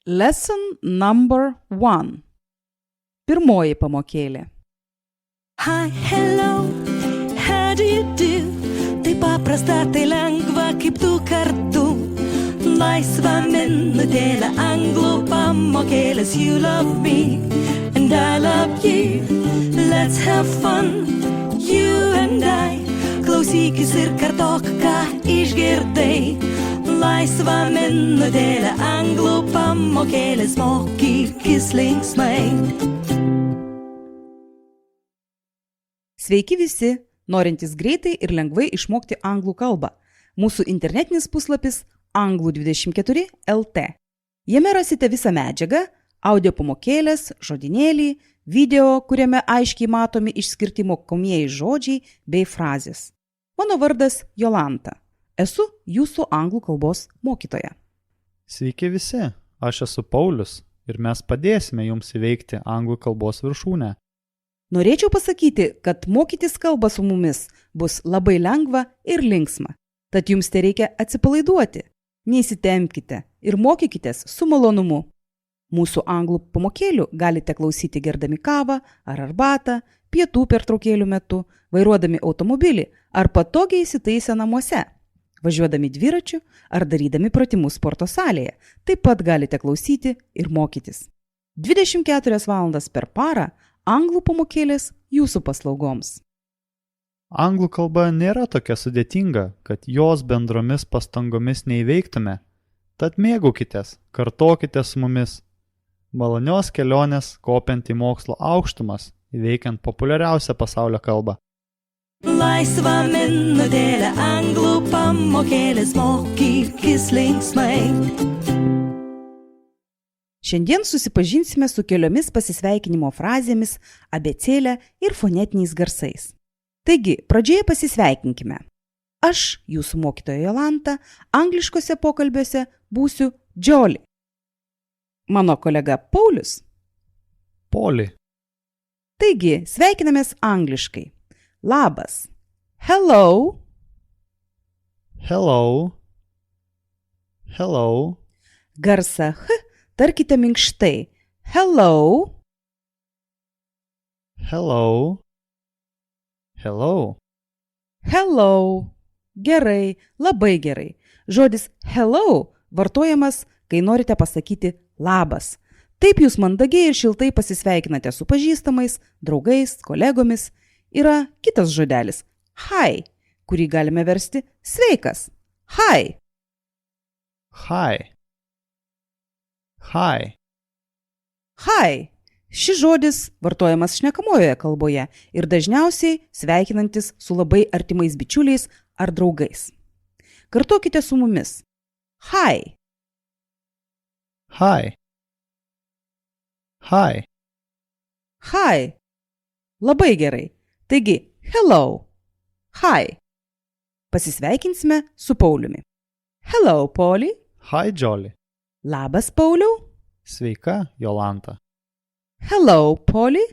Lesson number 1. Pirmoji pamokėlė. Hi, hello, how do you do? Tai paprasta, tai lengva kaip du kartu. Laisva minutėlė anglų pamokėlės. You love me and I love you. Let's have fun, you and I. Klausykis ir kartok, ką išgirdai. Laisva minutėlė anglų pamokėlės. Mokykis linksmai. Sveiki visi, norintys greitai ir lengvai išmokti anglų kalbą. Mūsų internetinis puslapis Anglų24 LT. Jame rasite visą medžiagą, audio pamokėlės, žodynėlį, video, kuriame aiškiai matomi išskirti mokomieji žodžiai bei frazės. Mano vardas Jolanta. Esu jūsų anglų kalbos mokytoja. Sveiki visi, aš esu Paulius ir mes padėsime jums įveikti anglų kalbos viršūnę. Norėčiau pasakyti, kad mokytis kalbą su mumis bus labai lengva ir linksma. Tad jums tereikia atsipalaiduoti. Neįsitempkite ir mokykitės su malonumu. Mūsų anglų pamokėlių galite klausyti gerdami kavą ar arbatą, pietų pertraukėlių metu, vairuodami automobilį ar patogiai įsitaisę namuose, važiuodami dviračiu ar darydami pratimus sporto salėje. Taip pat galite klausyti ir mokytis. 24 valandas per parą anglų pamokėlės jūsų paslaugoms. Anglų kalba nėra tokia sudėtinga, kad jos bendromis pastangomis neįveiktume. Tad mėgaukitės, kartokite su mumis. Malonios kelionės kopiant į mokslo aukštumas, įveikiant populiariausią pasaulio kalbą. Laisva minutėlė anglų pamokėlės. Mokykis linksmai. Šiandien susipažinsime su keliomis pasisveikinimo frazėmis, abėcėle ir fonetiniais garsais. Taigi, pradžioje pasisveikinkime. Aš, jūsų mokytoja Jolanta, angliškose pokalbiuose būsiu Jolly. Mano kolega Paulius. Polly. Taigi, sveikinamės angliškai. Labas. Hello. Hello. Hello. Garsą H tarkite minkštai. Hello. Hello. Hello. Hello. Gerai, labai gerai. Žodis hello vartojamas, kai norite pasakyti labas. Taip jūs mandagiai ir šiltai pasisveikinate su pažįstamais, draugais, kolegomis. Yra kitas žodelis hi, kurį galime versti sveikas. Hi. Hi. Hi. Hi. Šis žodis vartojamas šnekamojoje kalboje ir dažniausiai sveikinantis su labai artimais bičiuliais ar draugais. Kartokite su mumis. Hi. Hi. Hi. Hi. Labai gerai. Taigi, hello. Hi. Pasisveikinsime su Pauliumi. Hello, Pauly. Hi, Jolly. Labas, Pauliau. Sveika, Jolanta. Hello, Pauly.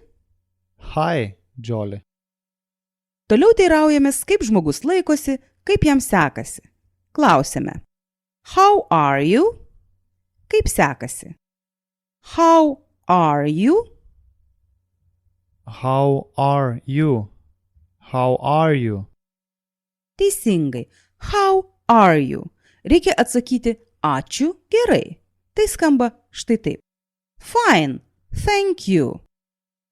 Hi, Jolly. Toliau teiraujamės, kaip žmogus laikosi, kaip jam sekasi. Klausiame. How are you? Kaip sekasi? How are you? How are you? How are you? Teisingai. How are you? Reikia atsakyti ačiū, gerai. Tai skamba štai taip. Fine, thank you.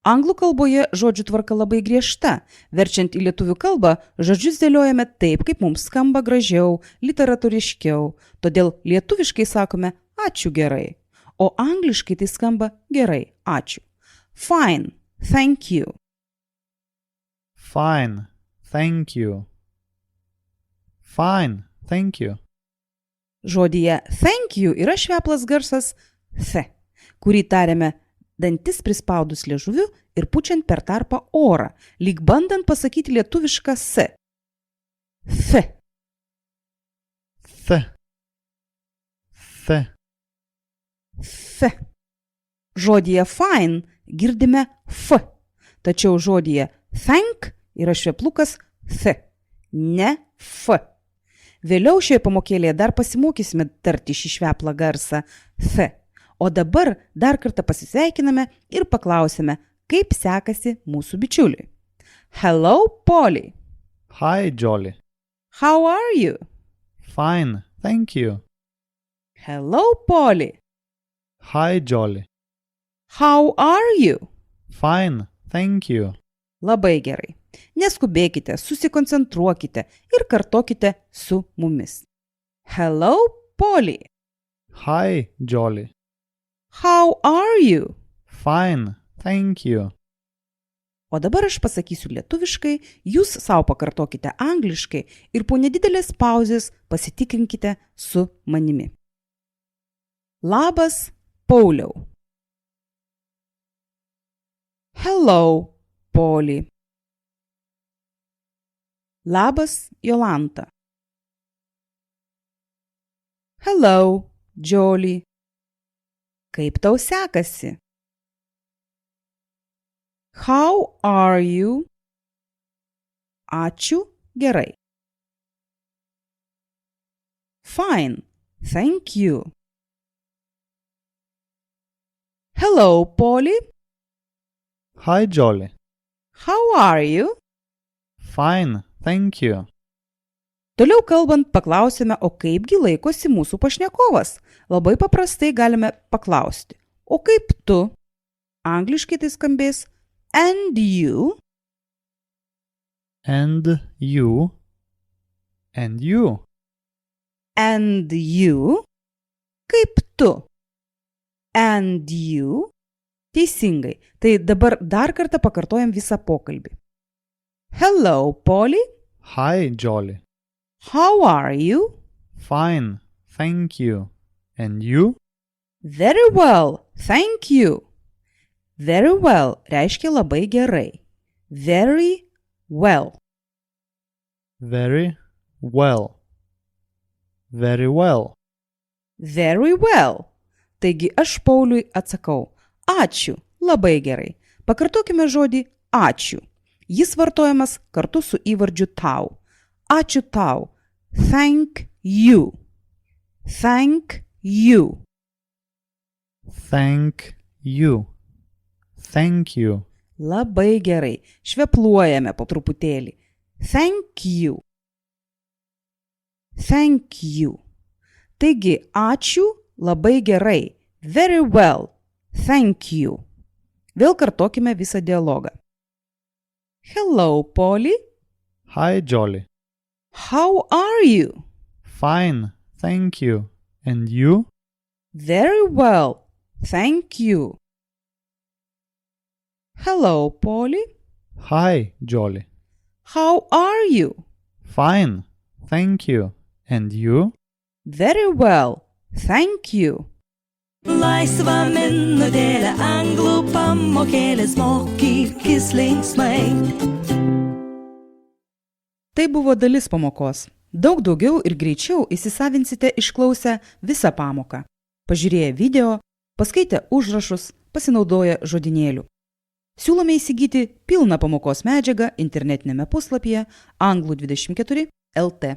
Anglų kalboje žodžių tvarka labai griežta. Verčiant į lietuvių kalbą, žodžius dėliojame taip, kaip mums skamba gražiau, literatūriškiau. Todėl lietuviškai sakome ačiū gerai. O angliškai tai skamba gerai, ačiū. Fine, thank you. Fine, thank you. Fine, thank you. Žodyje thank you yra šveplas garsas th, kurį tariame dantis prispaudus liežuviu ir pučiant per tarpą orą, lyg bandant pasakyti lietuvišką s. Th. Th. Th. Th. Žodyje fine girdime f, tačiau žodyje thank yra šveplukas th, ne f. Vėliau šioje pamokėlėje dar pasimokysime tarti šį šveplą garsą th, O dabar dar kartą pasisveikiname ir paklausime, kaip sekasi mūsų bičiuliui. Hello, Polly. Hi, Jolly. How are you? Fine, thank you. Hello, Polly. Hi, Jolly. How are you? Fine, thank you. Labai gerai. Neskubėkite, susikoncentruokite ir kartokite su mumis. Hello, Polly. Hi, Jolly. How are you? Fine, thank you. O dabar aš pasakysiu lietuviškai, jūs savo pakartokite angliškai ir po nedidelės pauzės pasitikrinkite su manimi. Labas, Pauliau. Hello, Polly. Labas, Jolanta. Hello, Jolly. Kaip tau sekasi? How are you? Ačiū, gerai. Fine, thank you. Hello, Polly. Hi, Jolly. How are you? Fine, thank you. Toliau kalbant, paklausime, o kaipgi laikosi mūsų pašnekovas. Labai paprastai galime paklausti, o kaip tu? Angliškai tai skambės and you. And you. And you. And you. Kaip tu? And you. Teisingai. Tai dabar dar kartą pakartojam visą pokalbį. Hello, Polly. Hi, Jolly. How are you? Fine, thank you. And you? Very well, thank you. Very well reiškia labai gerai. Very well. Very well. Very well. Very well. Taigi aš Pauliui atsakau. Ačiū, labai gerai. Pakartokime žodį ačiū. Jis vartojamas kartu su įvardžiu tau. Ačiū tau. Thank you. Thank you. Thank you. Thank you. Labai gerai. Švepluojame po truputėlį. Thank you. Thank you. Taigi, ačiū, labai gerai. Very well. Thank you. Vėl kartokime visą dialogą. Hello, Polly. Hi, Jolly. How are you? Fine, thank you. And you? Very well. Thank you. Hello, Polly. Hi, Jolly. How are you? Fine, thank you. And you? Very well. Thank you. Laisva minutėlė anglų pamokėlės mokykis linksmai. Tai buvo dalis pamokos. Daug daugiau ir greičiau įsisavinsite išklausę visą pamoką. Pažiūrėję video, paskaitę užrašus, pasinaudoję žodinėlių. Siūlome įsigyti pilną pamokos medžiagą internetinėme puslapyje anglų24 LT.